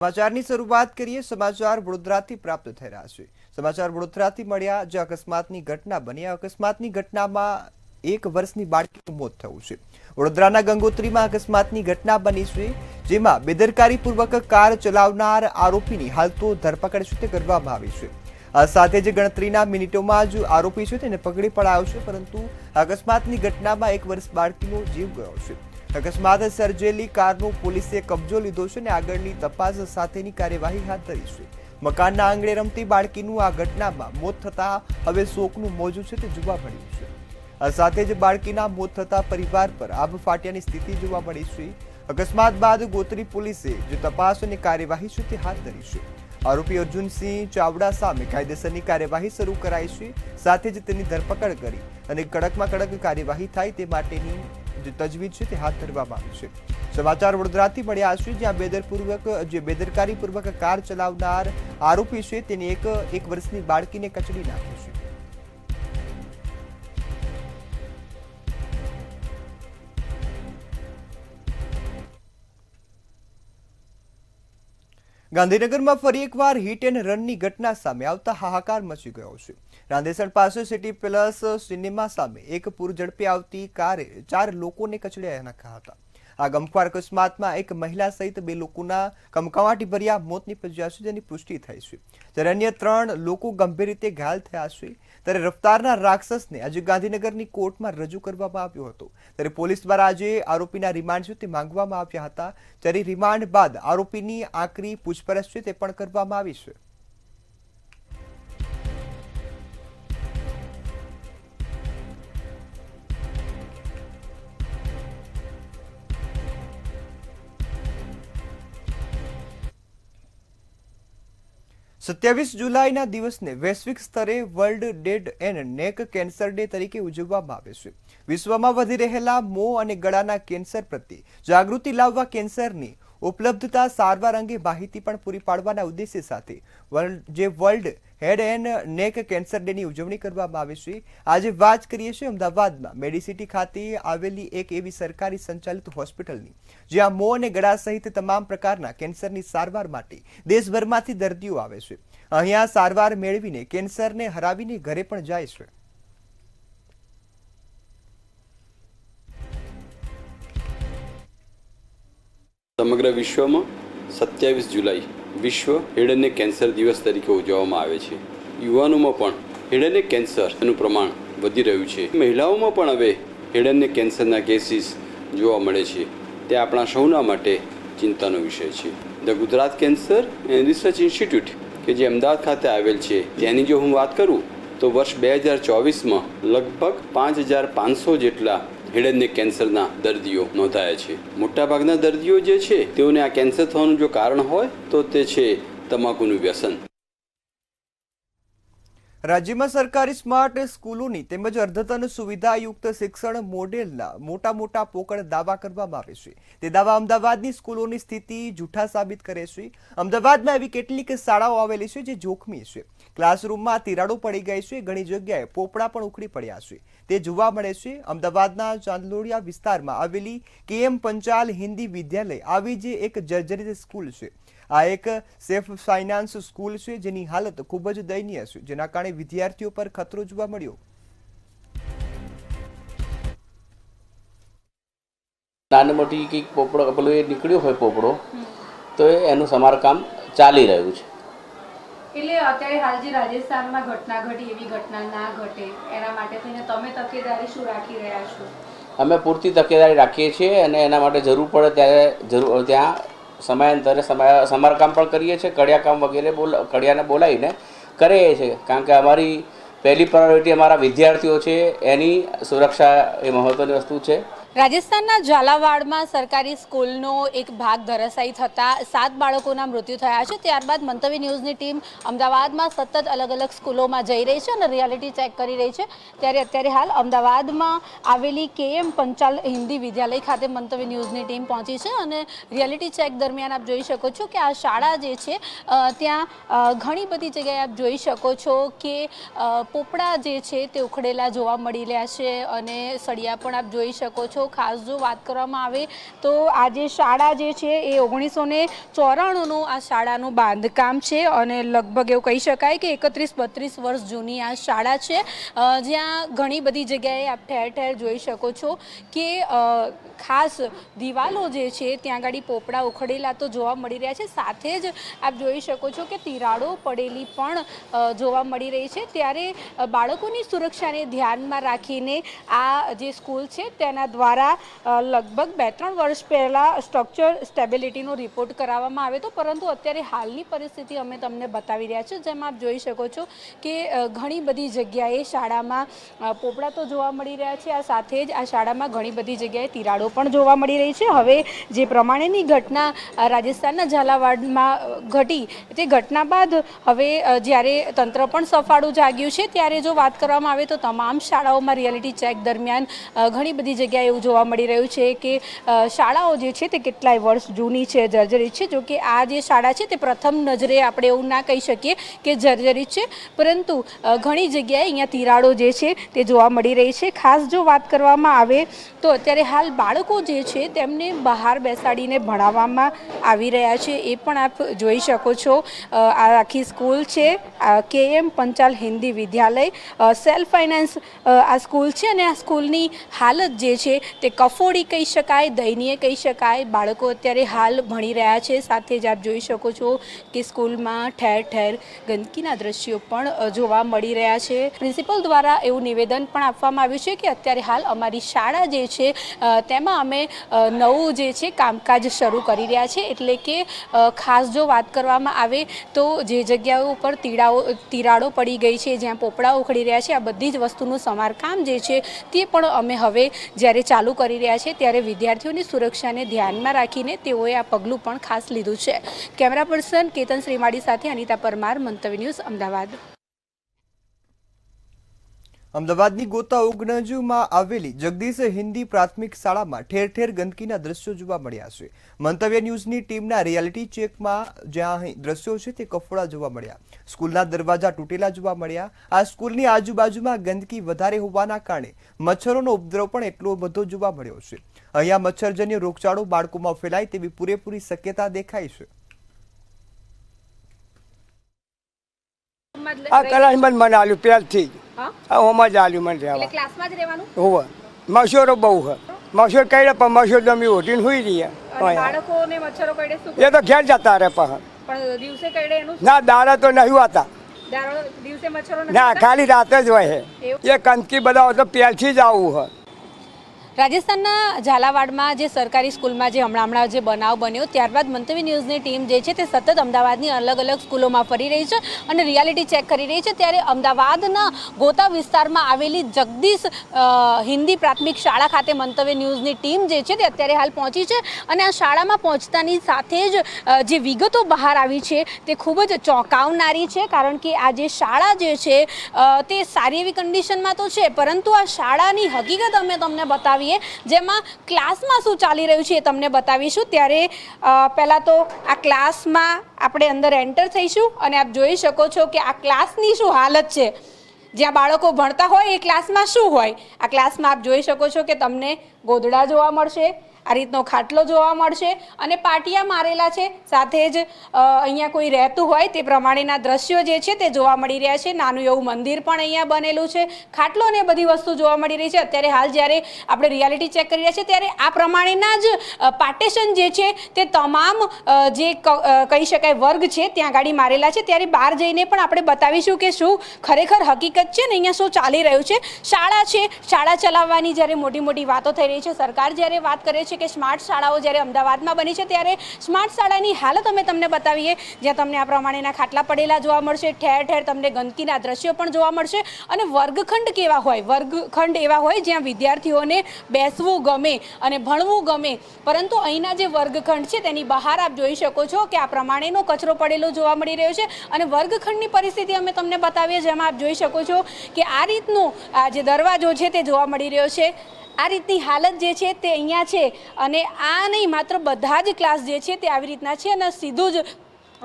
સમાચારની શરૂઆત કરીએ। સમાચાર વડોદરાથી પ્રાપ્ત થઈ રહ્યા છે। સમાચાર વડોદરાથી મળ્યા જે અકસ્માતની ઘટના બની। અકસ્માતની ઘટનામાં 1 વર્ષની બાળકીનું મોત થયું છે। વડોદરાના ગંગોત્રીમાં અકસ્માતની ઘટના બની છે, જેમાં બેદરકારીપૂર્વક કાર ચલાવનાર આરોપીની હાલ તો ધરપકડ કરવામાં આવી છે। આ સાથે જ ગણતરીના મિનિટોમાં જ આરોપી છે તેને પકડી પડાયો છે, પરંતુ અકસ્માતની ઘટનામાં 1 વર્ષ બાળકીનો જીવ ગયો છે। અકસ્માત સર્જેલી કારનો પોલીસે કબજો લીધો છે અને આગળની તપાસ સાથેની કાર્યવાહી હાથ ધરી છે। મકાનના આંગણે રમતી બાળકીનું આ ઘટનામાં મોત થતા હવે શોકનું મોજું છે તે જોવા મળ્યું છે। આ સાથે જ બાળકીના મોત થતા પરિવાર પર આબ ફાટ્યાની સ્થિતિ જોવા મળી છે। અકસ્માત બાદ ગોત્રી પોલીસે જે તપાસ અને કાર્યવાહી છે તે હાથ ધરી છે। આરોપી અર્જુનસિંહ ચાવડા સામે કાયદેસરની કાર્યવાહી શરૂ કરાઈ છે। સાથે જ તેની ધરપકડ કરી અને કડકમાં કડક કાર્યવાહી થાય તે માટેની જે તજવીજ છે તે હાથ ધરવામાં આવી છે। સમાચાર વડોદરાથી મળ્યા છે, જ્યાં બેદરકારીપૂર્વક કાર ચલાવનાર આરોપી છે તેને એક વર્ષની બાળકીને કચડી નાખી છે। ગાંધીનગરમાં ફરી એકવાર હિટ એન્ડ રનની ઘટના સામે આવતા હાહાકાર મચી ગયો છે। રાંદેસણ પાસે સિટી પેલેસ સિનેમા સામે એક પૂરઝડપે આવતી કારે 4 લોકોને કચડ્યા નાખ્યા હતા। આ ગમખ્વાર અકસ્માતમાં એક મહિલા સહિત 2 લોકોના કમકમાટીભર્યા મોત નિપજ્યા છે, જેની પુષ્ટિ થઈ છે, જ્યારે અન્ય 3 લોકો ગંભીર રીતે ઘાયલ થયા છે। ત્યારે રફતારના રાક્ષસને આજે ગાંધીનગરની કોર્ટમાં રજૂ કરવામાં આવ્યો હતો। ત્યારે પોલીસ દ્વારા આજે આરોપીના રિમાન્ડ છે તે માંગવામાં આવ્યા હતા, જ્યારે રિમાન્ડ બાદ આરોપીની આકરી પૂછપરછ છે તે પણ કરવામાં આવી છે। સત્યાવીસ જુલાઈના દિવસને વૈશ્વિક સ્તરે world head and neck cancer day તરીકે ઉજવવામાં આવે છે। વિશ્વમાં વધી રહેલા મોં અને ગળાના કેન્સર પ્રત્યે જાગૃતિ લાવવા, કેન્સરની ઉપલબ્ધતા, સારવાર અંગે માહિતી પણ પૂરી પાડવાના ઉદ્દેશ્ય સાથે world head and neck cancer ડેની ઉજવણી કરવામાં આવે છે। આજે વાત કરીએ છીએ અમદાવાદમાં મેડિસિટી ખાતે આવેલી એક એવી સરકારી સંચાલિત હોસ્પિટલની, જ્યાં મોં અને ગળા સહિત તમામ પ્રકારના કેન્સરની સારવાર માટે દેશભરમાંથી દર્દીઓ આવે છે। અહીંયા સારવાર મેળવીને કેન્સરને હરાવીને ઘરે પણ જાય છે। સમગ્ર વિશ્વમાં 27 જુલાઈ વિશ્વ હેડ એન્ડ નેક કેન્સર દિવસ તરીકે ઉજવવામાં આવે છે। યુવાનોમાં પણ હેડ એન્ડ નેક કેન્સરનું પ્રમાણ વધી રહ્યું છે। મહિલાઓમાં પણ હવે હેડ એન્ડ નેક કેન્સરના કેસીસ જોવા મળે છે। તે આપણા સૌના માટે ચિંતાનો વિષય છે। The Gujarat cancer and research institute કે જે અમદાવાદ ખાતે આવેલ છે, તેની જો હું વાત કરું તો વર્ષ 2024માં લગભગ 5500 જેટલા હેડ એન્ડ નેક કેન્સરના દર્દીઓ નોંધાયા છે। મોટાભાગના દર્દીઓ જે છે તેઓને આ કેન્સર થવાનું જો કારણ હોય તો તે છે તમાકુનું વ્યસન। રાજ્યમાં સરકારી સ્માર્ટ સ્કૂલોની તેમજ અદ્યતન સુવિધાયુક્ત શિક્ષણ મોડેલના મોટા પોકળ દાવા કરવામાં આવે છે। તે દાવા અમદાવાદની સ્કૂલોની સ્થિતિ જૂઠા સાબિત કરે છે। અમદાવાદમાં એવી કેટલીક શાળાઓ આવેલી છે જે જોખમી છે। ક્લાસરૂમમાં તિરાડો પડી ગઈ છે, ઘણી જગ્યાએ પોપડા પણ ઉખડી પડ્યા છે, તે જોવા મળે છે। અમદાવાદના ચાંદલોડિયા વિસ્તારમાં આવેલી KM પંચાલ હિન્દી વિદ્યાલય આવી જે એક જર્જરિત સ્કૂલ છે। આ એક સેફ ફાઇનાન્સ સ્કૂલ છે, જેની હાલત ખૂબ જ દયનીય છે, જેના કારણે વિદ્યાર્થીઓ પર ખતરો જોવા મળ્યો। નાની મોટી કંઈક પોપડો પેલો એ નીકળ્યો હોય પોપડો, તો એનું સમારકામ ચાલી રહ્યું છે। એટલે અત્યારે હાલ જે રાજસ્થાનમાં ઘટના ઘટી એવી ઘટના ના ઘટે એના માટે થઈને તમે તકેદારી શું રાખી રહ્યા છો? અમે પૂરતી તકેદારી રાખીએ છીએ અને એના માટે જરૂર પડે ત્યારે ત્યાં સમયાંતરે સમારકામ પણ કરીએ છીએ। કડિયાકામ વગેરે કડિયાને બોલાવીને કરીએ છીએ, કારણ કે અમારી પહેલી પ્રાયોરિટી અમારા વિદ્યાર્થીઓ છે, એની સુરક્ષા એ મહત્ત્વની વસ્તુ છે। રાજસ્થાનના ઝાલાવાડમાં સરકારી સ્કૂલનો એક ભાગ ધરાશાયી થતાં 7 બાળકોના મૃત્યુ થયા છે। ત્યારબાદ મંતવ્ય ન્યૂઝની ટીમ અમદાવાદમાં સતત અલગ અલગ સ્કૂલોમાં જઈ રહી છે અને રિયાલિટી ચેક કરી રહી છે। ત્યારે અત્યારે હાલ અમદાવાદમાં આવેલી KM પંચાલ હિન્દી વિદ્યાલય ખાતે મંતવ્ય ન્યૂઝની ટીમ પહોંચી છે અને રિયાલિટી ચેક દરમિયાન આપ જોઈ શકો છો કે આ શાળા જે છે ત્યાં ઘણી બધી જગ્યાએ આપ જોઈ શકો છો કે પોપડા જે છે તે ઉખડેલા જોવા મળી રહ્યા છે અને સળિયા પણ આપ જોઈ શકો છો। છો. ખાસ જો વાત કરવામાં આવે તો આ જે શાળા જે છે એ 1994નું આ શાળાનું બાંધકામ છે અને લગભગ એવું કહી શકાય કે 31-32 વર્ષ જૂની આ શાળા છે, જ્યાં ઘણી બધી જગ્યાએ આપ ઠેર ઠેર જોઈ શકો છો કે ખાસ દિવાલો જે છે ત્યાં આગળ પોપડા ઉખડેલા તો જોવા મળી રહ્યા છે. સાથે જ આપ જોઈ શકો છો કે તિરાડો પડેલી પણ જોવા મળી રહી છે. ત્યારે બાળકોની સુરક્ષાને ધ્યાનમાં રાખીને આ જે સ્કૂલ છે તેના દ્વારા લગભગ 2-3 વર્ષ પહેલાં સ્ટ્રક્ચર સ્ટેબિલિટીનો રિપોર્ટ કરાવવામાં આવ્યો હતો, પરંતુ અત્યારે હાલની પરિસ્થિતિ અમે તમને બતાવી રહ્યા છીએ. જેમાં આપ જોઈ શકો છો કે ઘણી બધી જગ્યાએ શાળામાં પોપડા તો જોવા મળી રહ્યા છે, આ સાથે જ આ શાળામાં ઘણી બધી જગ્યાએ તિરાડો પણ જોવા મળી રહી છે. હવે જે પ્રમાણેની ઘટના રાજસ્થાનના ઝાલાવાડમાં ઘટી તે ઘટના બાદ હવે જ્યારે તંત્ર પણ સફાળું જાગ્યું છે, ત્યારે જો વાત કરવામાં આવે તો તમામ શાળાઓમાં રિયાલિટી ચેક દરમિયાન ઘણી બધી જગ્યાએ એવું જોવા મળી રહ્યું છે કે શાળાઓ જે છે તે કેટલાય વર્ષ જૂની છે, જર્જરિત છે. જો કે આ જે શાળા છે તે પ્રથમ નજરે આપણે એવું ના કહી શકીએ કે જર્જરિત છે, પરંતુ ઘણી જગ્યાએ અહીંયા તિરાડો જે છે તે જોવા મળી રહી છે. ખાસ જો વાત કરવામાં આવે તો અત્યારે હાલ બાળકો જે છે તેમને બહાર બેસાડીને ભણાવવામાં આવી રહ્યા છે, એ પણ આપ જોઈ શકો છો. આ આખી સ્કૂલ છે KM પંચાલ હિન્દી વિદ્યાલય, સેલ્ફ ફાઇનાન્સ આ સ્કૂલ છે અને આ સ્કૂલની હાલત જે છે તે કફોડી કહી શકાય, દયનીય કહી શકાય. બાળકો અત્યારે હાલ ભણી રહ્યા છે. સાથે જ આપ જોઈ શકો છો કે સ્કૂલમાં ઠેર ઠેર ગંદકીના દ્રશ્યો પણ જોવા મળી રહ્યા છે. પ્રિન્સિપલ દ્વારા એવું નિવેદન પણ આપવામાં આવ્યું છે કે અત્યારે હાલ અમારી શાળા જે છે તેમાં અમે નવું જે છે કામકાજ શરૂ કરી રહ્યા છે. એટલે કે ખાસ જો વાત કરવામાં આવે તો જે જગ્યાઓ ઉપર તિરાડો પડી ગઈ છે, જ્યાં પોપડા ઉખડી રહ્યા છે, આ બધી જ વસ્તુનું સમારકામ જે છે તે પણ અમે હવે જ્યારે ચાલુ કરી રહ્યા છે, ત્યારે વિદ્યાર્થીઓની સુરક્ષાને ધ્યાનમાં રાખીને તેઓએ આ પગલું પણ ખાસ લીધું છે. કેમેરા પર્સન કેતન શ્રીમાળી સાથે અનિતા પરમાર, મંતવ્ય ન્યૂઝ, અમદાવાદ. અમદાવાદની ગોતા ઓગણજુમાં આવેલી જગદીશ હિન્દી પ્રાથમિક શાળામાં ઠેર ઠેર ગંદકીના દ્રશ્યો જોવા મળ્યા છે. મંતવ્ય ન્યૂઝની ટીમના રિયાલિટી ચેકમાં જ્યાં દ્રશ્યો છે તે કફોડા જોવા મળ્યા. સ્કૂલના દરવાજા તૂટેલા જોવા મળ્યા. આ સ્કૂલની આજુબાજુમાં ગંદકી વધારે હોવાના કારણે મચ્છરોનો ઉપદ્રવ પણ એટલો બધો જોવા મળ્યો છે. અહીંયા મચ્છરજન્ય રોગચાળો બાળકોમાં ફેલાય તેવી પૂરેપૂરી શક્યતા દેખાય છે. આ કલાસમાં મને આલ્યું પહેલથી જ હોમાં જ આલ્યું મને રહેવા. ક્લાસમાં જ રહેવાનું હોવે મચ્છરો બહુ છે. મચ્છર કઈડે પણ મચ્છર તમે ઉઠીને સુઈ રહ્યા. બાળકોને મચ્છરો કઈડે શું? એ તો ઘેર જતા રહે પણ દિવસે કઈડે એનું ના દાડા તો નહીં હોતા. દિવસે મચ્છરો ના ખાલી રાતે જ હોય છે. એ ગંદકી બધા તો પહેલથી જ આવું છે. રાજસ્થાનના ઝાલાવાડમાં જે સરકારી સ્કૂલમાં જે હમણાં જે બનાવ બન્યો ત્યારબાદ મંતવ્ય ન્યૂઝની ટીમ જે છે તે સતત અમદાવાદની અલગ અલગ સ્કૂલોમાં ફરી રહી છે અને રિયાલિટી ચેક કરી રહી છે. ત્યારે અમદાવાદના ગોતા વિસ્તારમાં આવેલી જગદીશ હિન્દી પ્રાથમિક શાળા ખાતે મંતવ્ય ન્યૂઝની ટીમ જે છે તે અત્યારે હાલ પહોંચી છે અને આ શાળામાં પહોંચતાની સાથે જ જે વિગતો બહાર આવી છે તે ખૂબ જ ચોંકાવનારી છે. કારણ કે આ જે શાળા જે છે તે સારી એવી કન્ડિશનમાં તો છે, પરંતુ આ શાળાની હકીકત અમે તમને બતાવીએ, જેમાં ક્લાસમાં શું ચાલી રહ્યું છે એ તમને બતાવીશું. ત્યારે પહેલાં તો આ ક્લાસમાં આપણે અંદર એન્ટર થઈશું અને આપ જોઈ શકો છો કે આ ક્લાસની શું હાલત છે. જ્યાં બાળકો ભણતા હોય એ ક્લાસમાં શું હોય. આ ક્લાસમાં આપ જોઈ શકો છો કે તમને ગોદડા જોવા મળશે, આ રીતનો ખાટલો જોવા મળશે અને પાટિયા મારેલા છે. સાથે જ અહીંયા કોઈ રહેતું હોય તે પ્રમાણેના દ્રશ્યો જે છે તે જોવા મળી રહ્યા છે. નાનું એવું મંદિર પણ અહીંયા બનેલું છે. ખાટલો ને બધી વસ્તુ જોવા મળી રહી છે. અત્યારે હાલ જ્યારે આપણે રિયાલિટી ચેક કરી રહ્યા છીએ ત્યારે આ પ્રમાણેના જ પાર્ટેશન જે છે તે તમામ જે કહી શકાય વર્ગ છે ત્યાં ગાડી મારેલા છે. ત્યારે બહાર જઈને પણ આપણે બતાવીશું કે શું ખરેખર હકીકત છે ને અહીંયા શું ચાલી રહ્યું છે. શાળા છે, શાળા ચલાવવાની જ્યારે મોટી મોટી વાતો થઈ રહી છે, સરકાર જ્યારે વાત કરે છે કે સ્માર્ટ શાળાઓ જ્યારે અમદાવાદમાં બની છે, ત્યારે સ્માર્ટ શાળાની હાલત અમે તમને બતાવીએ, જ્યાં તમને આ પ્રમાણેના ખાટલા પડેલા જોવા મળશે, ઠેર ઠેર તમને ગંદકીના દ્રશ્યો પણ જોવા મળશે અને વર્ગખંડ કેવા હોય, વર્ગખંડ એવા હોય જ્યાં વિદ્યાર્થીઓને બેસવું ગમે અને ભણવું ગમે. પરંતુ અહીંના જે વર્ગખંડ છે તેની બહાર આપ જોઈ શકો છો કે આ પ્રમાણેનો કચરો પડેલો જોવા મળી રહ્યો છે અને વર્ગખંડની પરિસ્થિતિ અમે તમને બતાવીએ, જેમાં આપ જોઈ શકો છો કે આ રીતનો આ જે દરવાજો છે તે જોવા મળી રહ્યો છે. આ રીતની હાલત જે છે તે અહીંયા છે અને આ નહીં માત્ર બધા જ ક્લાસ જે છે તે આવી રીતના છે અને સીધું જ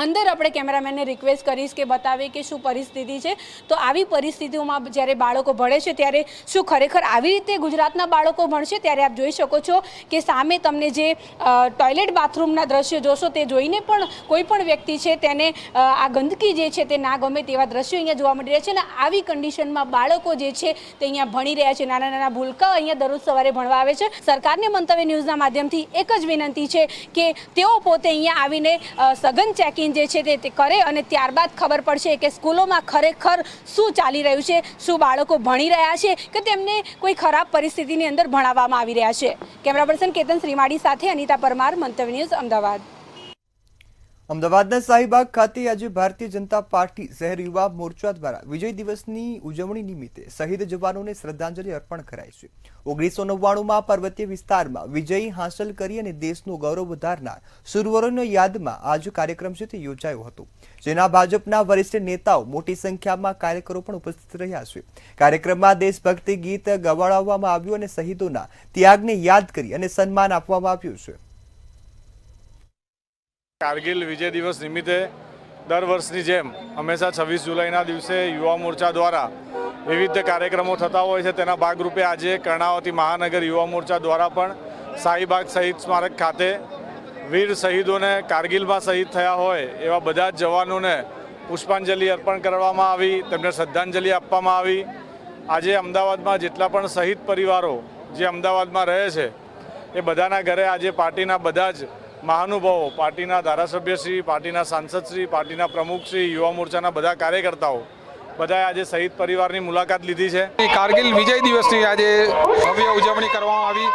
અંદર આપણે કેમેરામેનને રિક્વેસ્ટ કરીશ કે બતાવે કે શું પરિસ્થિતિ છે. તો આવી પરિસ્થિતિઓમાં જ્યારે બાળકો ભણે છે ત્યારે શું ખરેખર આવી રીતે ગુજરાતના બાળકો ભણશે? ત્યારે આપ જોઈ શકો છો કે સામે તમને જે ટોયલેટ બાથરૂમના દ્રશ્યો જોશો તે જોઈને પણ કોઈ પણ વ્યક્તિ છે તેને આ ગંદકી જે છે તે ના ગમે તેવા દ્રશ્યો અહીંયા જોવા મળી રહ્યા છે. અને આવી કન્ડિશનમાં બાળકો જે છે તે અહીંયા ભણી રહ્યા છે. નાના નાના ભૂલકાઓ અહીંયા દરરોજ સવારે ભણવા આવે છે. સરકારને મંતવ્ય ન્યૂઝના માધ્યમથી એક જ વિનંતી છે કે તેઓ પોતે અહીંયા આવીને સઘન ચેકિંગ જે છે તે કરે અને ત્યારબાદ ખબર પડશે કે સ્કૂલોમાં ખરેખર શું ચાલી રહ્યું છે, શું બાળકો ભણી રહ્યા છે કે તેમને કોઈ ખરાબ પરિસ્થિતિની અંદર ભણાવવામાં આવી રહ્યા છે. કેમેરા પર્સન કેતન શ્રીમાળી સાથે અનિતા પરમાર, મંતવ્ય ન્યૂઝ, અમદાવાદ. અમદાવાદના શાહીબાગ ખાતે આજે ભારતીય જનતા પાર્ટી શહેર યુવા મોરચા દ્વારા વિજય દિવસની ઉજવણી નિમિત્તે શહીદ જવાનોને શ્રદ્ધાંજલિ અર્પણ કરાઈ છે. 1999માં પર્વતીય વિસ્તારમાં વિજય હાંસલ કરી અને દેશનું ગૌરવ વધારનાર સુરવીરોની યાદમાં આજ કાર્યક્રમ છે તે યોજાયો હતો, જેના ભાજપના વરિષ્ઠ નેતાઓ મોટી સંખ્યામાં કાર્યકરો પણ ઉપસ્થિત રહ્યા છે. કાર્યક્રમમાં દેશભક્તિ ગીત ગવાડવામાં આવ્યું અને શહીદોના ત્યાગને યાદ કરી અને સન્માન આપવામાં આવ્યું છે. કારગિલ વિજય દિવસ નિમિત્તે દર વર્ષની જેમ હંમેશા 26 જુલાઈના દિવસે યુવા મોરચા દ્વારા વિવિધ કાર્યક્રમો થતા હોય છે. તેના ભાગરૂપે આજે કર્ણાવતી મહાનગર યુવા મોરચા દ્વારા પણ શાહીબાગ શહીદ સ્મારક ખાતે વીર શહીદોને કારગિલમાં શહીદ થયા હોય એવા બધા જ જવાનોને પુષ્પાંજલિ અર્પણ કરવામાં આવી, તેમને શ્રદ્ધાંજલિ આપવામાં આવી. આજે અમદાવાદમાં જેટલા પણ શહીદ પરિવારો જે અમદાવાદમાં રહે છે એ બધાના ઘરે આજે પાર્ટીના બધા જ મહાનુભાવો, પાર્ટીના ધારાસભ્યશ્રી, પાર્ટીના સાંસદશ્રી, પાર્ટીના પ્રમુખશ્રી, યુવા મોરચાના બધા કાર્યકર્તાઓ બધાએ આજે શહીદ પરિવારની મુલાકાત લીધી છે. કારગિલ વિજય દિવસની આજે ભવ્ય ઉજવણી કરવામાં આવી.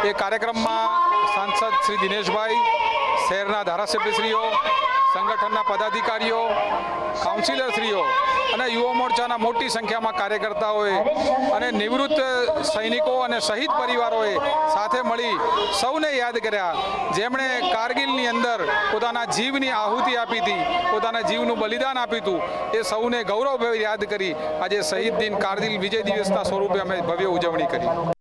એ કાર્યક્રમમાં સાંસદ શ્રી દિનેશભાઈ, શહેરના ધારાસભ્યશ્રીઓ, સંગઠનના પદાધિકારીઓ, કાઉન્સિલરશ્રીઓ અને યુવા મોરચાના મોટી સંખ્યામાં કાર્યકર્તાઓએ અને નિવૃત્ત સૈનિકો અને શહીદ પરિવારોએ સાથે મળી સૌને યાદ કર્યા, જેમણે કારગિલની અંદર પોતાના જીવની આહુતિ આપી હતી, પોતાના જીવનું બલિદાન આપ્યું હતું. એ સૌને ગૌરવભેર યાદ કરી આજે શહીદ દિન કારગિલ વિજય દિવસના સ્વરૂપે અમે ભવ્ય ઉજવણી કરી.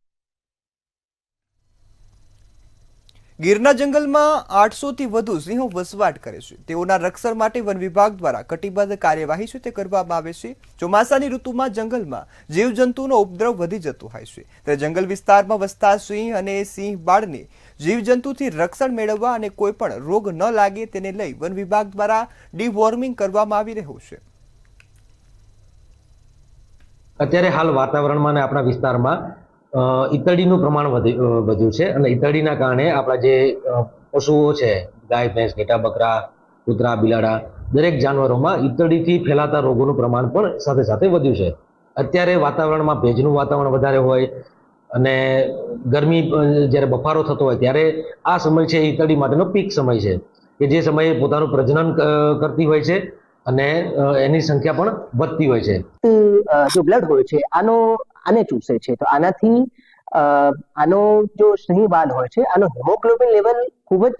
ગીરના જંગલમાં 800થી વધુ સિંહો વસવાટ કરે છે. તેઓના રક્ષણ માટે વન વિભાગ દ્વારા કટિબદ્ધ કાર્યવાહી છે તે કરવામાં આવે છે. ચોમાસાની ઋતુમાં જંગલમાં જીવજંતુનો ઉપદ્રવ વધી જતો હોય છે, ત્યારે જંગલ વિસ્તારમાં વસતા સિંહ અને સિંહ બાળને જીવજંતુથી રક્ષણ મેળવવા અને કોઈ પણ રોગ ન લાગે તેને લઈ વન વિભાગ દ્વારા ડીવોર્મિંગ કરવામાં આવી રહ્યું છે. અત્યારે હાલ વાતાવરણમાં અને આપણા વિસ્તારમાં ઈતળીનું પ્રમાણ વધ્યું છે અને ઈતળીના કારણે આપણા જે પશુઓ છે, ગાય, ભેંસ, ઘેટા, બકરા, કૂતરા, બિલાડા, દરેક જાનવરોમાં ઈતળીથી ફેલાતા રોગોનું પ્રમાણ પણ સાથે સાથે વધ્યું છે. અત્યારે વાતાવરણમાં ભેજનું વાતાવરણ વધારે હોય અને ગરમી જ્યારે બફારો થતો હોય ત્યારે આ સમય છે ઈતળી માટેનો પીક સમય છે કે જે સમયે પોતાનું પ્રજનન કરતી હોય છે અને એની સંખ્યા પણ વધતી હોય છે. જો બ્લડ હોય છે આને ચૂસે છે, તો આનાથી આનો જો સિંહ બાળ હોય છે આનો હિમોગ્લોબિન લેવલ ખૂબ જ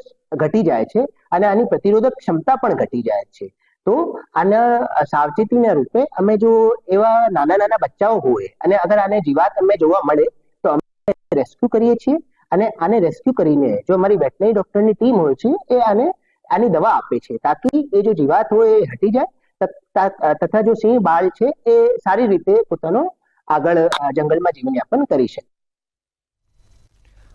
ઘટી જાય છે અને આની પ્રતિરોધક ક્ષમતા પણ ઘટી જાય છે. તો આના સાવચેતીના રૂપે અમે જો એવા નાના નાના બચ્ચાઓ હોય અને અગર આને જીવાત અમે જોવા મળે તો અમે રેસ્ક્યુ કરીએ છીએ અને આને રેસ્ક્યુ કરીને જો અમારી વેટનરી ડોક્ટરની ટીમ હોય છે એ આની દવા આપે છે તાકી એ જો જીવાત હોય એ હટી જાય તથા જો સિંહ બાળ છે એ સારી રીતે પોતાનો આગળ જંગલમાં જીવનયાપન કરી શકે.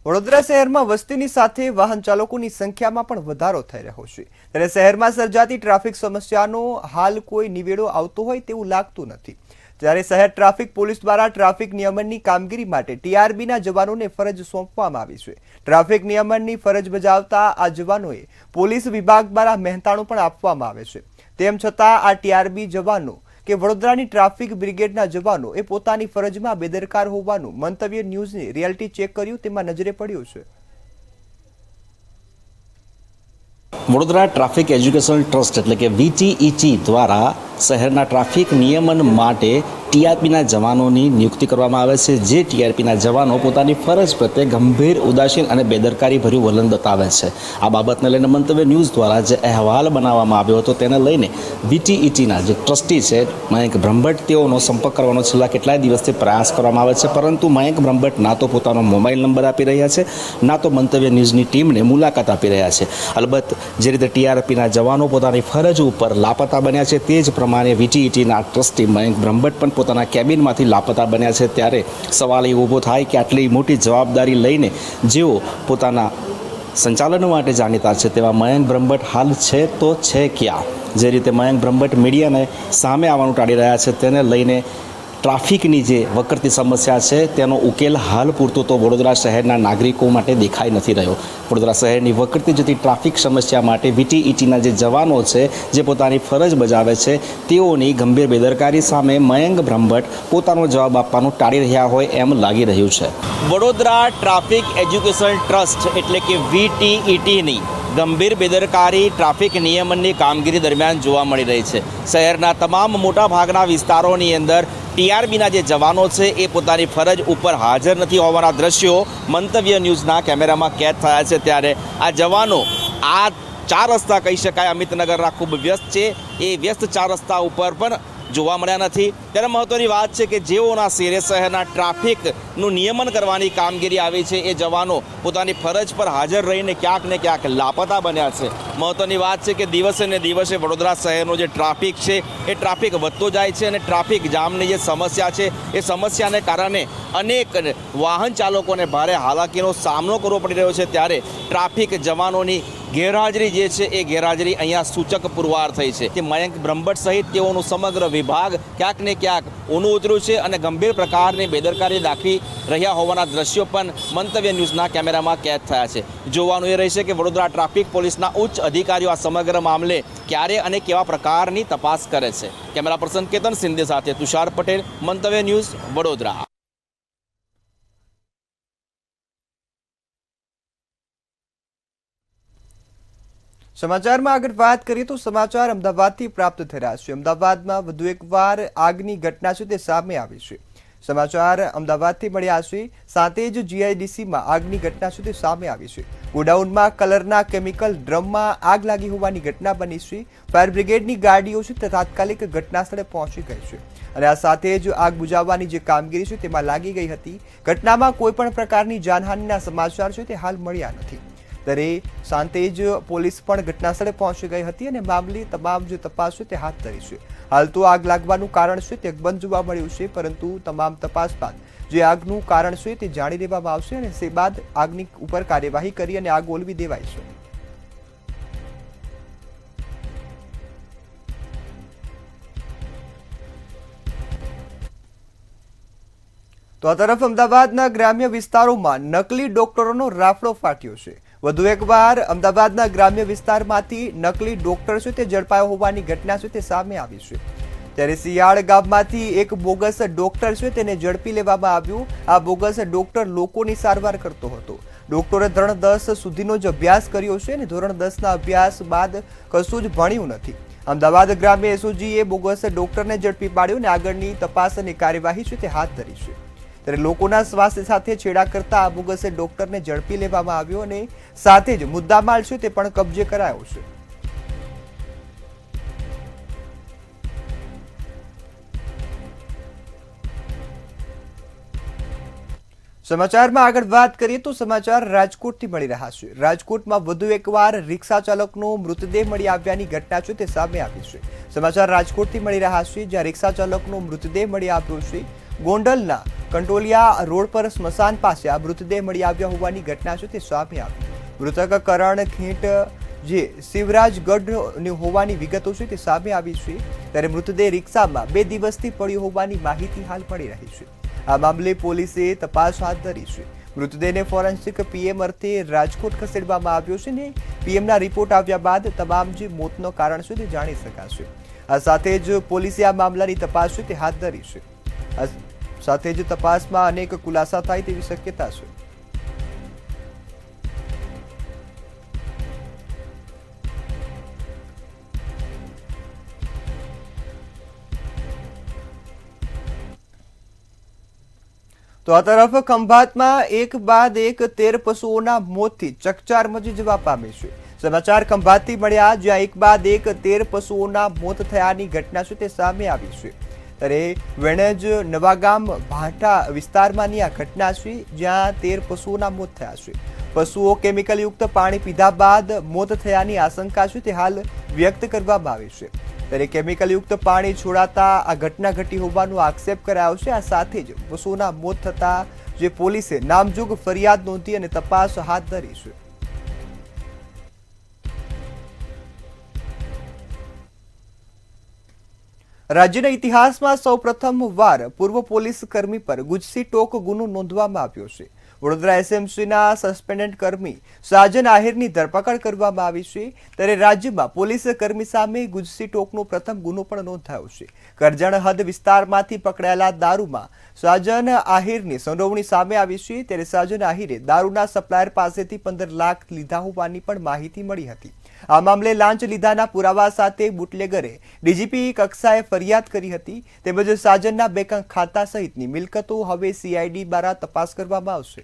વડોદરા શહેરમાં વસ્તીની સાથે વાહન ચાલકોની સંખ્યામાં પણ વધારો થઈ રહ્યો છે, ત્યારે શહેરમાં સર્જાતી ટ્રાફિક સમસ્યાનો હાલ કોઈ નિવેડો આવતો હોય તેવું લાગતું નથી. ત્યારે શહેર ટ્રાફિક પોલીસ દ્વારા ટ્રાફિક નિયમનની કામગીરી માટે ટીઆરબીના જવાનોને ફરજ સોંપવામાં આવી છે. ટ્રાફિક નિયમનની ફરજ બજાવતા આ જવાનોએ પોલીસ વિભાગ દ્વારા મહેનતાણું પણ આપવામાં આવે છે. તેમ છતાં આ ટીઆરબી જવાનો કે વડોદરાની ટ્રાફિક બ્રિગેડના જવાનો એ પોતાની ફરજમાં બેદરકાર હોવાનું મંતવ્ય ન્યૂઝને રિયાલિટી ચેક કર્યું તેમાં નજરે પડ્યું છે. વડોદરા ટ્રાફિક એજ્યુકેશનલ ટ્રસ્ટ એટલે કે VTET દ્વારા શહેરના ટ્રાફિક નિયમન માટે ટીઆરપીના જવાનોની નિયુક્તિ કરવામાં આવે છે, જે ટીઆરપીના જવાનો પોતાની ફરજ પ્રત્યે ગંભીર, ઉદાસીન અને બેદરકારીભર્યું વલણ બતાવે છે. આ બાબતને લઈને મંતવ્ય ન્યૂઝ દ્વારા જે અહેવાલ બનાવવામાં આવ્યો હતો તેને લઈને VTETના જે ટ્રસ્ટી છે મયંક બ્રહ્મભટ્ટ, તેઓનો સંપર્ક કરવાનો છેલ્લા કેટલાય દિવસથી પ્રયાસ કરવામાં આવે છે, પરંતુ મયંક બ્રહ્મભટ્ટ ના તો પોતાનો મોબાઈલ નંબર આપી રહ્યા છે, ના તો મંતવ્ય ન્યૂઝની ટીમને મુલાકાત આપી રહ્યા છે. અલબત્ત જે રીતે ટીઆરપીના જવાનો પોતાની ફરજ ઉપર લાપતા બન્યા છે, તે જ પ્રમાણે VTETના ટ્રસ્ટી મયંક બ્રહ્મભટ્ટ પણ પોતાના કેબિનમાંથી લાપતા બન્યા છે. ત્યારે સવાલ એ ઊભો થાય કે આટલી મોટી જવાબદારી લઈને જેઓ પોતાના સંચાલન માટે જાણીતા છે તેવા મયંક બ્રહ્મભટ્ટ હાલ છે તો છે ક્યાં? જે રીતે મયંક બ્રહ્મભટ્ટ મીડિયાને સામે આવવાનું ટાળી રહ્યા છે, તેને લઈને ટ્રાફિકની જે વકરતી સમસ્યા છે તેનો ઉકેલ હાલ પૂરતો તો વડોદરા શહેરના નાગરિકો માટે દેખાઈ નથી રહ્યો. વડોદરા શહેરની વકરતી જતી ટ્રાફિક સમસ્યા માટે VTETના જે જવાનો છે, જે પોતાની ફરજ બજાવે છે, તેઓની ગંભીર બેદરકારી સામે મયંક બ્રહ્મભટ્ટ પોતાનો જવાબ આપવાનું ટાળી રહ્યા હોય એમ લાગી રહ્યું છે. વડોદરા ટ્રાફિક એજ્યુકેશન ટ્રસ્ટ એટલે કે VTETની ગંભીર બેદરકારી ટ્રાફિક નિયમનની કામગીરી દરમિયાન જોવા મળી રહી છે. શહેરના તમામ મોટા ભાગના વિસ્તારોની અંદર ટીઆરબીના જે જવાનો છે એ પોતાની ફરજ ઉપર હાજર નથી હોવાના દ્રશ્યો મંતવ્ય ન્યૂઝના કેમેરામાં કેદ થયા છે. ત્યારે આ જવાનો આ 4 રસ્તા કહી શકાય અમિતનગરના ખૂબ વ્યસ્ત છે, એ વ્યસ્ત 4 રસ્તા ઉપર પણ જોવા મળ્યા નથી. ત્યારે મહત્વની વાત છે કે જેઓના શેરે શહેરના ટ્રાફિકનું નિયમન કરવાની કામગીરી આવી છે, એ જવાનો પોતાની ફરજ પર હાજર રહીને ક્યાંક ને ક્યાંક લાપતા બન્યા છે. મહત્વની વાત છે કે દિવસે ને દિવસે વડોદરા શહેરનો જે ટ્રાફિક છે એ ટ્રાફિક વધતો જાય છે અને ટ્રાફિક જામની જે સમસ્યા છે એ સમસ્યાને કારણે અનેક વાહન ચાલકોને ભારે હાલાકીનો સામનો કરવો પડી રહ્યો છે. ત્યારે ટ્રાફિક જવાનોની ગેરહાજરી જે છે એ ગેરહાજરી અહીંયા સૂચક પુરવાર થઈ છે કે મયંક બ્રહ્મભટ્ટ સહિત તેઓનું સમગ્ર વિભાગ ક્યાંક ને ક્યાંક ઊનું ઉતર્યું છે અને ગંભીર પ્રકારની બેદરકારી દાખવી રહ્યા હોવાના દ્રશ્યો પણ મંતવ્ય ન્યૂઝના કેમેરામાં કેદ થયા છે. જોવાનું એ રહેશે કે વડોદરા ટ્રાફિક પોલીસના ઉચ્ચ અધિકારીઓ આ સમગ્ર મામલે ક્યારે અને કેવા પ્રકારની તપાસ કરે છે. કેમેરા પર્સન કેતન સિંધે સાથે તુષાર પટેલ, મંતવ્ય ન્યૂઝ, વડોદરા. સમાચારમાં આગળ વાત કરીએ તો સમાચાર અમદાવાદથી પ્રાપ્ત થઈ રહ્યા છે. અમદાવાદમાં વધુ એકવાર આગની ઘટના છે તે સામે આવી છે. સમાચાર અમદાવાદથી મળ્યા છે. સાથે જ GIDCમાં આગની ઘટના છે તે સામે આવી છે. ગોડાઉનમાં કલરના કેમિકલ ડ્રમમાં આગ લાગી હોવાની ઘટના બની છે. ફાયર બ્રિગેડની ગાડીઓ છે તે તાત્કાલિક ઘટના સ્થળે પહોંચી ગઈ છે અને આ સાથે જ આગ બુઝાવવાની જે કામગીરી છે તેમાં લાગી ગઈ હતી. ઘટનામાં કોઈ પણ પ્રકારની જાનહાનિના સમાચાર છે તે હાલ મળ્યા નથી. ત્યારે સાથે જ પોલીસ પણ ઘટના સ્થળે પહોંચી ગઈ હતી અને મામલે તમામ જે તપાસ છે તે હાથ ધરી છે. હાલ તો આગ લાગવાનું કારણ છે તે બંધ જોવા મળ્યું છે, પરંતુ તમામ તપાસ બાદ જે આગનું કારણ છે તે જાણી લેવામાં આવશે અને તે બાદ આગની ઉપર કાર્યવાહી કરી અને આગ ઓલવી દેવાય છે. તો આ તરફ અમદાવાદના ગ્રામ્ય વિસ્તારોમાં નકલી ડોક્ટરોનો રાફડો ફાટ્યો છે. વધુ એકવાર અમદાવાદના ગ્રામ્ય વિસ્તારમાંથી નકલી ડોક્ટર છે તે ઝડપાયો હોવાની ઘટના છે તે સામે આવી છે. ત્યારે સિયાળ ગામમાંથી એક બોગસ ડોક્ટર છે તેને ઝડપી લેવામાં આવ્યું. આ બોગસ ડોક્ટર લોકોની સારવાર કરતો હતો. ડોક્ટરે ધોરણ 10 સુધીનો જ અભ્યાસ કર્યો છે અને ધોરણ 10ના અભ્યાસ બાદ કશું જ ભણ્યું નથી. અમદાવાદ ગ્રામ્ય SOGએ બોગસ ડોક્ટરને ઝડપી પાડ્યો અને આગળની તપાસ અને કાર્યવાહી છે તે હાથ ધરી છે. ત્યારે લોકોના સ્વાસ્થ્ય સાથે છેડા કરતા આ બોગસ ડોક્ટરને ઝડપી લેવામાં આવ્યો અને સાથે જ મુદ્દામાલ છે તે પણ કબજે કરાયો છે. સમાચારમાં આગળ વાત કરીએ તો સમાચાર રાજકોટથી મળી રહ્યા છે. રાજકોટમાં વધુ એકવાર રિક્ષા ચાલકનો મૃતદેહ મળી આવ્યાની ઘટના છે તે સામે આવી છે. સમાચાર રાજકોટથી મળી રહ્યા છે, જ્યાં રિક્ષા ચાલકનો મૃતદેહ મળી આવ્યો છે. ગોંડલના કંટોલિયા રોડ પર સ્મશાન પાસે આ મૃતદેહ મળી આવ્યા હોવાની ઘટના છે તે સામે આવી. મૃતક કરણ ખીંટ જે શિવરાજગઢ હોવાની વિગતો છે તે સામે આવી છે. ત્યારે મૃતદેહ રિક્ષામાં 2 દિવસથી પડ્યો હોવાની માહિતી હાલ મળી રહી છે. આ મામલે પોલીસે તપાસ હાથ ધરી છે. મૃતદેહને ફોરેન્સિક PM અર્થે રાજકોટ ખસેડવામાં આવ્યો છે ને PMના રિપોર્ટ આવ્યા બાદ તમામ જે મોતનો કારણ છે તે જાણી શકાશે. આ સાથે જ પોલીસે આ મામલાની તપાસ છે તે હાથ ધરી છે. સાથે જ તપાસમાં અનેક ખુલાસા થાય તેવી શક્યતા છે. તો આ તરફ ખંભાતમાં એક બાદ એક 13 પશુઓના મોતથી ચકચાર મચી જવા પામી છે. સમાચાર ખંભાતથી મળ્યા, જ્યાં એક બાદ એક 13 પશુઓના મોત થયાની ઘટના છે તે સામે આવી છે. ત્યારે વેણજ નવાગામ ભાટા વિસ્તારમાંની આ ઘટના છે, જ્યાં 13 પશુઓના મોત થયા છે. પશુઓ કેમિકલયુક્ત પાણી પીધા બાદ મોત થયાની આશંકા છે તે હાલ વ્યક્ત કરવામાં આવી છે. ત્યારે કેમિકલયુક્ત પાણી છોડાતા આ ઘટના ઘટી હોવાનો આક્ષેપ કરાયો છે. આ સાથે જ પશુઓના મોત થતા જે પોલીસે નામજોગ ફરિયાદ નોંધી અને તપાસ હાથ ધરી છે. રાજ્યના ઇતિહાસમાં સૌ પ્રથમવાર પૂર્વ પોલીસ કર્મી પર ગુજસી ટોક ગુનો નોંધવામાં આવ્યો છે. વડોદરા એસએમસીના સસ્પેન્ડેડ કર્મી સાજન આહિરની ધરપકડ કરવામાં આવી છે. ત્યારે રાજ્યમાં પોલીસ કર્મી સામે ગુજસી ટોકનો પ્રથમ ગુનો પણ નોંધાયો છે. કરજણ હદ વિસ્તારમાંથી પકડાયેલા દારૂમાં સાજન આહિરની સંડોવણી સામે આવી છે. ત્યારે સાજન આહિરે દારૂના સપ્લાયર પાસેથી 15 લાખ લીધા હોવાની પણ માહિતી મળી હતી. આ મામલે લાંચ લીધાના પુરાવા સાથે બુટલેગરે ડીજીપી કક્ષાએ ફરિયાદ કરી હતી. તેમજ સાજનના બેંક ખાતા સહિતની મિલકતો હવે સીઆઈડી દ્વારા તપાસ કરવામાં આવશે.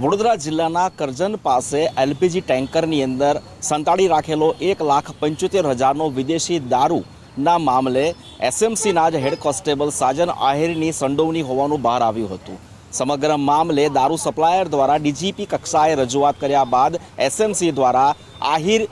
વડોદરા જિલ્લાના કરજણ પાસે એલપીજી ટેન્કરની અંદર સંતાડી રાખેલો 1,75,000નો વિદેશી દારૂના મામલે એસએમસીના જ હેડ કોન્સ્ટેબલ સાજન આહિરની સંડોવણી હોવાનું બહાર આવ્યું હતું. સમગ્ર મામલે દારૂ સપ્લાયર દ્વારા ડીજીપી કક્ષાએ રજૂઆત કર્યા બાદ એસએમસી દ્વારા આહિર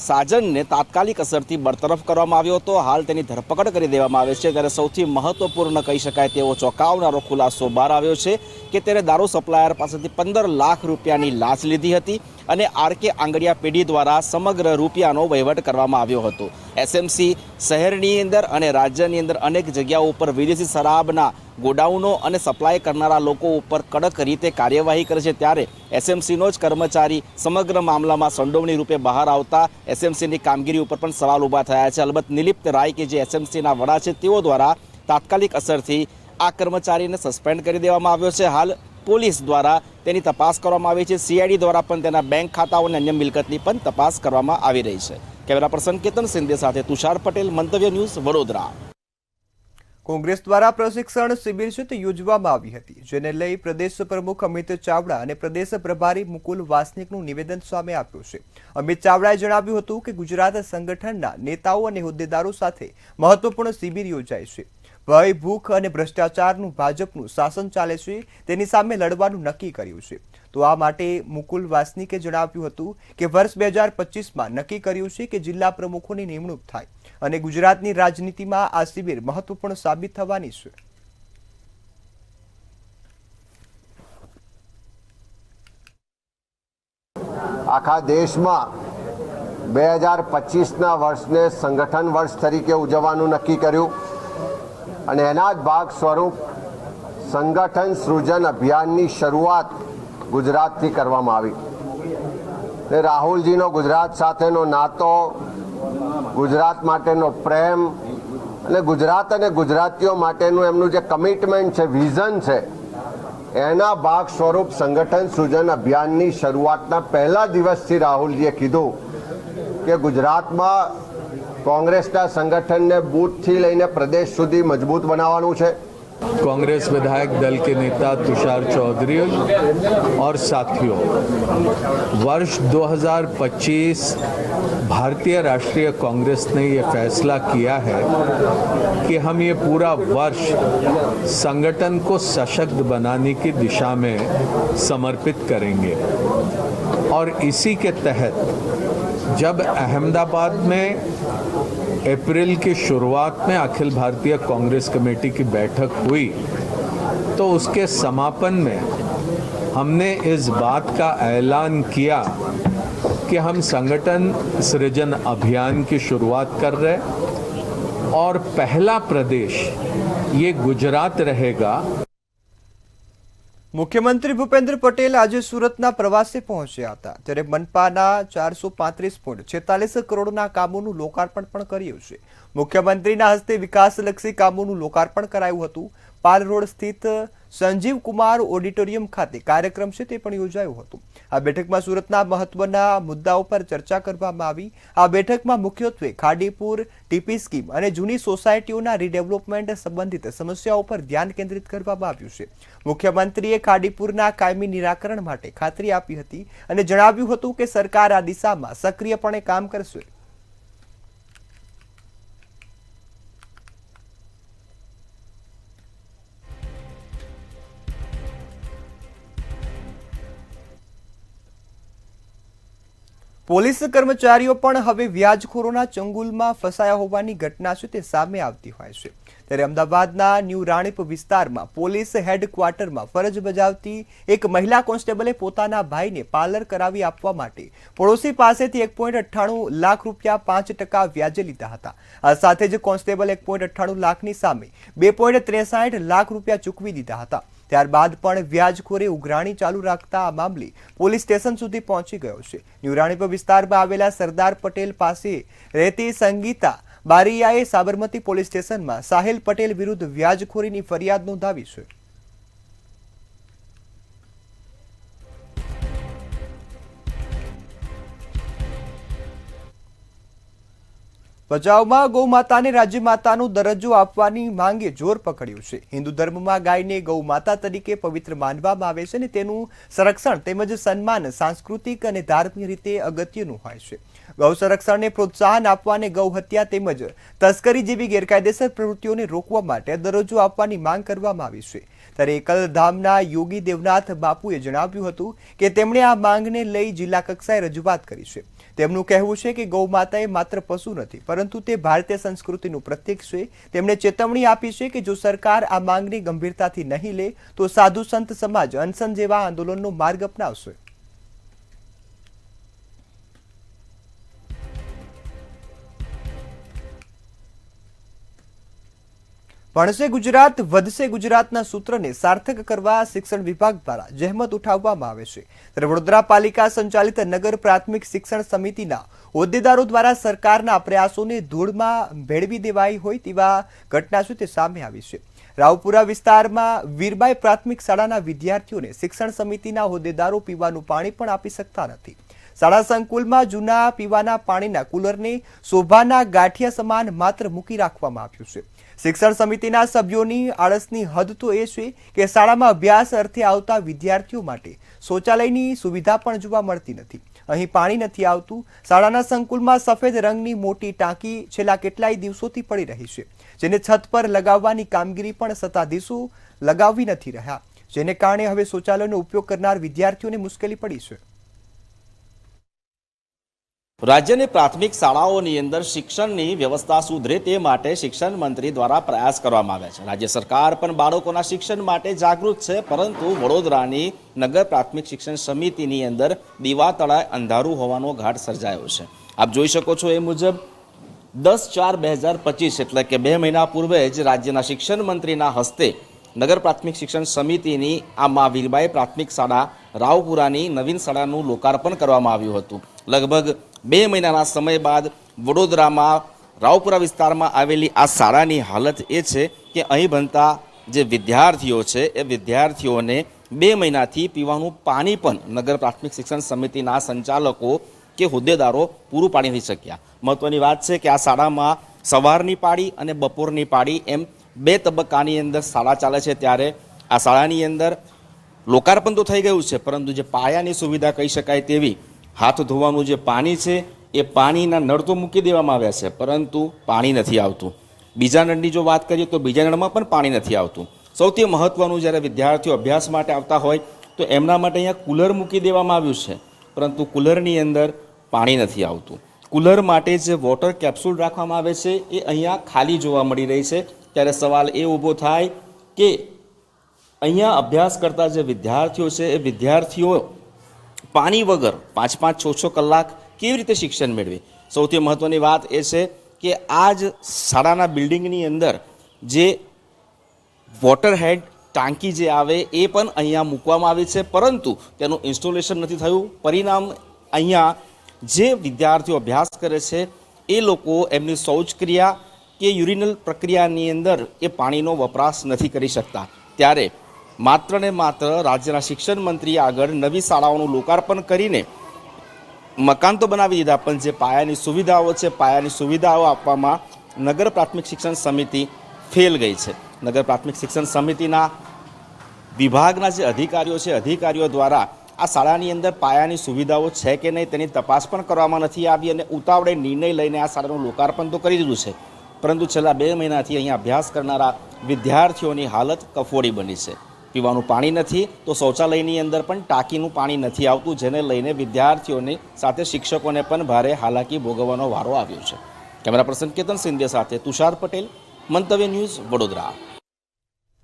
સાજનને તાત્કાલિક અસરથી બરતરફ કરવામાં આવ્યો હતો. હાલ તેની ધરપકડ કરી દેવામાં આવે છે. ત્યારે સૌથી મહત્વપૂર્ણ કહી શકાય તેવો ચોંકાવનારો ખુલાસો બહાર આવ્યો છે કે તેને દારૂ સપ્લાયર પાસેથી 15 લાખ રૂપિયાની લાંચ લીધી હતી અને આરકે આંગડિયા પેઢી દ્વારા સમગ્ર રૂપિયાનો વહીવટ કરવામાં આવ્યો હતો. એસએમસી શહેરની અંદર અને રાજ્યની અંદર અનેક જગ્યાઓ ઉપર વિદેશી શરાબના ગોડાઉનો અને સપ્લાય કરનારા લોકો ઉપર કડક રીતે કાર્યવાહી કરે છે. ત્યારે એસએમસીનો જ કર્મચારી સમગ્ર મામલામાં સંડોવણી રૂપે બહાર આવતા એસએમસીની કામગીરી ઉપર પણ સવાલ ઊભા થયા છે. અલબત્ત નિલિપ્ત રાય કે જે એસએમસીના વડા છે તેઓ દ્વારા તાત્કાલિક અસરથી આ કર્મચારીને સસ્પેન્ડ કરી દેવામાં આવ્યો છે. હાલ પોલીસ દ્વારા તેની તપાસ કરવામાં આવી છે. સીઆઈડી દ્વારા પણ તેના બેંક ખાતાઓ અને અન્ય મિલકતની પણ તપાસ કરવામાં આવી રહી છે. કેમેરા પર્સન કેતન સિંધે સાથે તુષાર પટેલ, મંતવ્ય ન્યૂઝ, વડોદરા. કોંગ્રેસ દ્વારા પ્રશિક્ષણ શિબિર છે તે યોજવામાં આવી હતી, જેને લઈ પ્રદેશ પ્રમુખ અમિત ચાવડા અને પ્રદેશ પ્રભારી મુકુલ વાસનિકનું નિવેદન સામે આવ્યું છે. અમિત ચાવડાએ જણાવ્યું હતું કે ગુજરાત સંગઠનના નેતાઓ અને હોદ્દેદારો સાથે મહત્વપૂર્ણ શિબિર યોજાય છે. ભય, ભૂખ અને ભ્રષ્ટાચારનું ભાજપનું શાસન ચાલે છે, તેની સામે લડવાનું નક્કી કર્યું છે. તો આ માટે મુકુલ વાસનિકે જણાવ્યું હતું કે વર્ષ 2025માં નક્કી કર્યું છે કે જિલ્લા પ્રમુખોની નિમણૂક થાય અને ગુજરાતની રાજનીતિમાં આ શિબિર મહત્વપૂર્ણ સાબિત થવાની છે. આખા દેશમાં 2025ના વર્ષને સંગઠન વર્ષ તરીકે ઉજવવાનું નક્કી કર્યું અને એના જ ભાગ સ્વરૂપ સંગઠન સૃજન અભિયાનની શરૂઆત ગુજરાતથી કરવામાં આવી. ને રાહુલજીનો ગુજરાત સાથેનો નાતો, ગુજરાત માટેનો પ્રેમ અને ગુજરાત અને ગુજરાતીઓ માટેનું એમનું જે કમિટમેન્ટ છે, વિઝન છે, એના ભાગ સ્વરૂપ સંગઠન સૃજન અભિયાનની શરૂઆતના પહેલા દિવસથી રાહુલજીએ કીધું કે ગુજરાતમાં કોંગ્રેસના સંગઠનને બૂથથી લઈને પ્રદેશ સુધી મજબૂત બનાવવાનું છે. कांग्रेस विधायक दल के नेता तुषार चौधरी और साथियों, वर्ष 2025 भारतीय राष्ट्रीय कांग्रेस ने ये फैसला किया है कि हम ये पूरा वर्ष संगठन को सशक्त बनाने की दिशा में समर्पित करेंगे और इसी के तहत जब अहमदाबाद में अप्रैल की शुरुआत में अखिल भारतीय कांग्रेस कमेटी की बैठक हुई तो उसके समापन में हमने इस बात का ऐलान किया कि हम संगठन सृजन अभियान की शुरुआत कर रहे और पहला प्रदेश ये गुजरात रहेगा. મુખ્યમંત્રી ભૂપેન્દ્ર પટેલ આજે સુરતના પ્રવાસે પહોંચ્યા હતા. ત્યારે મનપાના 435.46 કરોડના કામોનું લોકાર્પણ પણ કર્યું છે. મુખ્યમંત્રીના હસ્તે વિકાસલક્ષી કામોનું લોકાર્પણ કરાયું હતું. પાલ રોડ સ્થિત સંજીવ કુમાર ઓડિટોરિયમ ખાતે કાર્યક્રમ છે તે પણ યોજાયો હતો। આ બેઠકમાં સુરતના મહત્વના મુદ્દાઓ પર ચર્ચા કરવામાં આવી। આ બેઠકમાં મુખ્યત્વે ખાડીપુર ટીપી સ્કીમ અને જૂની સોસાયટીઓના રીડેવલપમેન્ટ સંબંધિત સમસ્યાઓ પર ધ્યાન કેન્દ્રિત કરવામાં આવ્યું છે। મુખ્યમંત્રીએ ખાડીપુરના કાયમી નિરાકરણ માટે ખાતરી આપી હતી અને જણાવ્યું હતું કે સરકાર આ દિશામાં સક્રિયપણે કામ કરશે। પોલીસ કર્મચારીઓ પણ હવે વ્યાજખોરોના ચંગુલમાં ફસાયા હોવાની ઘટના છે તે સામે આવતી હોય છે। ત્યારે અમદાવાદના ન્યૂ રાણીપ વિસ્તારમાં પોલીસ હેડક્વાર્ટરમાં ફરજ બજાવતી એક મહિલા કોન્સ્ટેબલે પોતાના ભાઈને પાર્લર કરાવી આપવા માટે પડોશી પાસેથી 1.98 લાખ રૂપિયા 5% વ્યાજે લીધા હતા। આ સાથે જ કોન્સ્ટેબલ 1.98 લાખની સામે 2.63 લાખ રૂપિયા ચૂકવી દીધા હતા। ત્યારબાદ પણ વ્યાજખોરે ઉઘરાણી ચાલુ રાખતા આ મામલે પોલીસ સ્ટેશન સુધી પહોંચી ગયો છે। ન્યૂ રાણીપ વિસ્તારમાં આવેલા સરદાર પટેલ પાસે રહેતી સંગીતા બારિયાએ સાબરમતી પોલીસ સ્ટેશનમાં સાહિલ પટેલ વિરુદ્ધ વ્યાજખોરીની ફરિયાદ નોંધાવી છે। ભચાઉમાં ગૌમાતાને રાજ્યમાતાનો દરજ્જો આપવાની માંગે જોર પકડ્યું છે। હિન્દુ ધર્મમાં ગાયને ગૌમાતા તરીકે પવિત્ર માનવામાં આવે છે અને તેનું સંરક્ષણ તેમજ સન્માન સાંસ્કૃતિક અને ધાર્મિક રીતે અગત્યનું હોય છે। ગૌ સંરક્ષણને પ્રોત્સાહન આપવા અને ગૌ હત્યા તેમજ તસ્કરી જેવી ગેરકાયદેસર પ્રવૃત્તિઓને રોકવા માટે દરજ્જો આપવાની માંગ કરવામાં આવી છે। ત્યારે એકલધામના યોગી દેવનાથ બાપુએ જણાવ્યું હતું કે તેમણે આ માંગને લઈ જિલ્લા કક્ષાએ રજૂઆત કરી છે। તેમનું કહેવું છે કે ગૌ માતા એ માત્ર પશુ નથી પરંતુ તે ભારતીય સંસ્કૃતિનું પ્રતીક છે। તેમણે ચેતવણી આપી છે કે જો સરકાર આ માંગને ગંભીરતાથી નહીં લે તો સાધુ સંત સમાજ અનશન જેવા આંદોલનનો માર્ગ અપનાવશે। ભણશે ગુજરાત વધશે ગુજરાતના સૂત્રને સાર્થક કરવા શિક્ષણ વિભાગ દ્વારા જહેમત ઉઠાવવામાં આવે છે। ત્યારે વડોદરા પાલિકા સંચાલિત નગર પ્રાથમિક શિક્ષણ સમિતિના હોદ્દેદારો દ્વારા સરકારના પ્રયાસોને ધૂળમાં ભેળવી દેવાઈ હોય તેવા ઘટના છે તે સામે આવી છે। રાવપુરા વિસ્તારમાં વીરબાઈ પ્રાથમિક શાળાના વિદ્યાર્થીઓને શિક્ષણ સમિતિના હોદ્દેદારો પીવાનું પાણી પણ આપી શકતા નથી। શાળા સંકુલમાં જૂના પીવાના પાણીના કુલરને શોભાના ગાંઠિયા સમાન માત્ર મૂકી રાખવામાં આવ્યું છે। શિક્ષણ સમિતિના સભ્યોની આળસની હદ તો એ છે કે શાળામાં અભ્યાસ અર્થે આવતા વિદ્યાર્થીઓ માટે શૌચાલયની સુવિધા પણ જોવા મળતી નથી। અહીં પાણી નથી આવતું। શાળાના સંકુલમાં સફેદ રંગની મોટી ટાંકી છેલ્લા કેટલાય દિવસોથી પડી રહી છે, જેને છત પર લગાવવાની કામગીરી પણ સત્તાધીશો લગાવી નથી રહ્યા, જેને કારણે હવે શૌચાલયનો ઉપયોગ કરનાર વિદ્યાર્થીઓને મુશ્કેલી પડી છે। રાજ્યની પ્રાથમિક શાળાઓની અંદર શિક્ષણની વ્યવસ્થા સુધરે તે માટે શિક્ષણ મંત્રી દ્વારા પ્રયાસ કરવામાં આવ્યા છે। રાજ્ય સરકાર પણ બાળકોના શિક્ષણ માટે જાગૃત છે, પરંતુ વડોદરાની નગર પ્રાથમિક શિક્ષણ સમિતિની અંદર દીવા તળાએ અંધારું હોવાનો ઘાટ સર્જાયો છે। આપ જોઈ શકો છો એ મુજબ 10/4/2025 એટલે કે 2 મહિના પૂર્વે જ રાજ્યના શિક્ષણ મંત્રીના હસ્તે નગર પ્રાથમિક શિક્ષણ સમિતિની આ મા વીરબાઈ પ્રાથમિક શાળા રાવપુરાની નવીન શાળાનું લોકાર્પણ કરવામાં આવ્યું હતું। લગભગ 2 મહિનાના સમય બાદ વડોદરામાં રાવપુરા વિસ્તારમાં આવેલી આ શાળાની હાલત એ છે કે અહીં ભણતા જે વિદ્યાર્થીઓ છે એ વિદ્યાર્થીઓને 2 મહિનાથી પીવાનું પાણી પણ નગર પ્રાથમિક શિક્ષણ સમિતિના સંચાલકો કે હોદ્દેદારો પૂરું પાડી નથી શક્યા। મહત્વની વાત છે કે આ શાળામાં સવારની પાળી અને બપોરની પાળી એમ 2 તબક્કાની અંદર શાળા ચાલે છે। ત્યારે આ શાળાની અંદર લોકાર્પણ તો થઈ ગયું છે, પરંતુ જે પાયાની સુવિધા કહી શકાય તેવી હાથ ધોવાનું જે પાણી છે એ પાણીના નળ તો મૂકી દેવામાં આવ્યા છે, પરંતુ પાણી નથી આવતું। બીજા નળની જો વાત કરીએ તો બીજા નળમાં પણ પાણી નથી આવતું। સૌથી મહત્વનું, જ્યારે વિદ્યાર્થીઓ અભ્યાસ માટે આવતા હોય તો એમના માટે અહીંયા કુલર મૂકી દેવામાં આવ્યું છે, પરંતુ કુલરની અંદર પાણી નથી આવતું। કુલર માટે જે વોટર કેપ્સ્યુલ રાખવામાં આવે છે એ અહીંયા ખાલી જોવા મળી રહી છે। ત્યારે સવાલ એ ઊભો થાય કે અહીંયા અભ્યાસ કરતા જે વિદ્યાર્થીઓ છે એ વિદ્યાર્થીઓ પાણી વગર 5-5, 6-6 કલાક કેવી રીતે શિક્ષણ મેળવે? સૌથી મહત્વની વાત એ છે કે આ જ શાળાના બિલ્ડિંગની અંદર જે વોટર હેડ ટાંકી જે આવે એ પણ અહીંયા મૂકવામાં આવી છે, પરંતુ તેનું ઇન્સ્ટોલેશન નથી થયું। પરિણામ અહીંયા જે વિદ્યાર્થીઓ અભ્યાસ કરે છે એ લોકો એમની શૌચક્રિયા કે યુરિનલ પ્રક્રિયાની અંદર એ પાણીનો વપરાશ નથી કરી શકતા, ત્યારે માત્ર ને માત્ર રાજ્યના શિક્ષણ મંત્રી આગળ નવી શાળાઓનું લોકાર્પણ કરીને મકાન તો બનાવી દીધા, પણ જે પાયાની સુવિધાઓ છે, પાયાની સુવિધાઓ આપવામાં નગર પ્રાથમિક શિક્ષણ સમિતિ ફેલ ગઈ છે. નગર પ્રાથમિક શિક્ષણ સમિતિના વિભાગના જે અધિકારીઓ છે, અધિકારીઓ દ્વારા આ શાળાની અંદર પાયાની સુવિધાઓ છે કે નહીં તેની તપાસ પણ કરવામાં નથી આવી અને ઉતાવળે નિર્ણય લઈને આ શાળાનું લોકાર્પણ તો કરી દીધું છે, પરંતુ છેલ્લા 2 મહિનાથી અહીંયા અભ્યાસ કરનારા વિદ્યાર્થીઓની હાલત કફોડી બની છે. પીવાનું પાણી નથી તો શૌચાલયની અંદર પણ ટાંકીનું પાણી નથી આવતું, જેને લઈને વિદ્યાર્થીઓની સાથે શિક્ષકોને પણ ભારે હાલાકી ભોગવવાનો વારો આવ્યો છે. કેમેરા પર્સન કેતન સિંધે સાથે તુષાર પટેલ, મંતવ્ય ન્યૂઝ, વડોદરા.